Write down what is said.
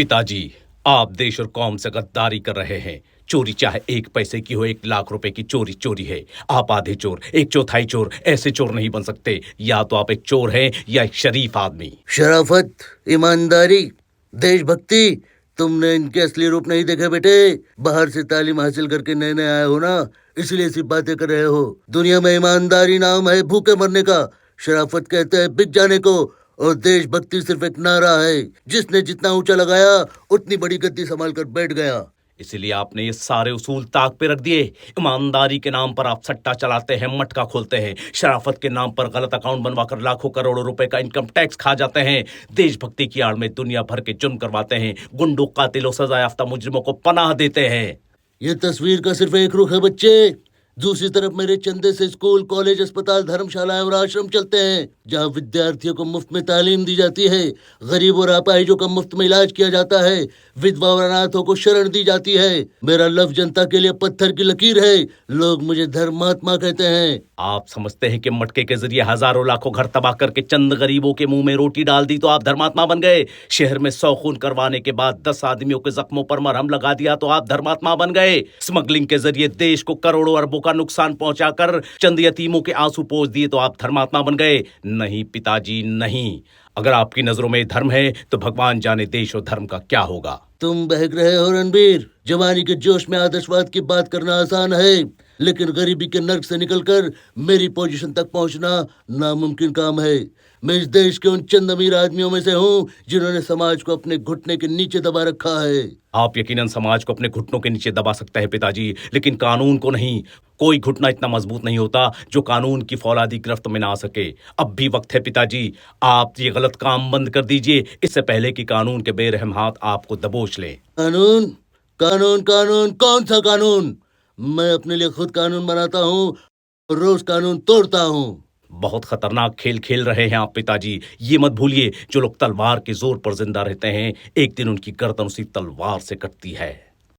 पिताजी, आप देश और कौम से गद्दारी कर रहे हैं। चोरी चाहे 1 पैसे की हो, 1 लाख रुपए की चोरी चोरी है। आप आधे चोर, 1/4 चोर, ऐसे चोर नहीं बन सकते। या तो आप एक चोर हैं या एक शरीफ आदमी। शराफत, ईमानदारी, देशभक्ति, तुमने इनके असली रूप नहीं देखे बेटे। बाहर से तालीम हासिल करके नए नए आए हो ना, इसलिए ऐसी बातें कर रहे हो। दुनिया में ईमानदारी नाम है भूखे मरने का, शराफत कहते हैं बिक जाने को, और देशभक्ति सिर्फ एक नारा है। जिसने जितना ऊंचा लगाया उतनी बड़ी गद्दी संभाल कर बैठ गया। इसीलिए आपने ये सारे उसूल ताक पे रख दिए। ईमानदारी के नाम पर आप सट्टा चलाते हैं, मटका खोलते हैं। शराफत के नाम पर गलत अकाउंट बनवाकर लाखों करोड़ों रुपए का इनकम टैक्स खा जाते हैं। देशभक्ति की आड़ में दुनिया भर के जुर्म करवाते हैं। गुंडों, कातिलों, सजा याफ्ता मुजरिमों को पनाह देते हैं। ये तस्वीर का सिर्फ एक रुख है बच्चे। दूसरी तरफ मेरे चंदे से स्कूल, कॉलेज, अस्पताल, धर्मशालाएं और आश्रम चलते हैं, जहाँ विद्यार्थियों को मुफ्त में तालीम दी जाती है, गरीब और अपाहिजों का मुफ्त में इलाज किया जाता है, विधवा और अनाथों को शरण दी जाती है। मेरा लफ्ज जनता के लिए पत्थर की लकीर है। लोग मुझे धर्मात्मा कहते हैं। आप समझते हैं कि मटके के जरिए हजारों लाखों घर तबाह करके चंद गरीबों के मुंह में रोटी डाल दी तो आप धर्मात्मा बन गए। शहर में 100 खून करवाने के बाद 10 आदमियों के जख्मों पर मरहम लगा दिया तो आप धर्मात्मा बन गए। स्मगलिंग के जरिए देश को करोड़ों अरबों का नुकसान पहुंचाकर चंद यतीमों के आंसू पोंछ दिए तो आप धर्मात्मा बन गए। नहीं पिताजी, नहीं। अगर आपकी नजरों में धर्म है तो भगवान जाने देश और धर्म का क्या होगा। तुम बहक रहे हो रणबीर। जवानी के जोश में आदर्शवाद की बात करना आसान है, लेकिन गरीबी के नर्क से निकलकर मेरी पोजीशन तक पहुंचना नामुमकिन काम है। मैं इस देश के उन चंद अमीर आदमियों में से हूँ जिन्होंने समाज को अपने घुटने के नीचे दबा रखा है। आप यकीनन समाज को अपने घुटनों के नीचे दबा सकते हैं पिताजी, लेकिन कानून को नहीं। कोई घुटना इतना मजबूत नहीं होता जो कानून की फौलादी गिरफ्त में ना आ सके। अब भी वक्त है पिताजी, आप ये गलत काम बंद कर दीजिए, इससे पहले कि कानून के बेरहम हाथ आपको दबोच ले। कानून, कानून, कानून, कौन सा कानून? मैं अपने लिए खुद कानून बनाता हूँ और रोज कानून तोड़ता हूँ। बहुत खतरनाक खेल खेल रहे हैं आप पिताजी। ये मत भूलिए, जो लोग तलवार के जोर पर जिंदा रहते हैं, एक दिन उनकी गर्दन उसी तलवार से कटती है।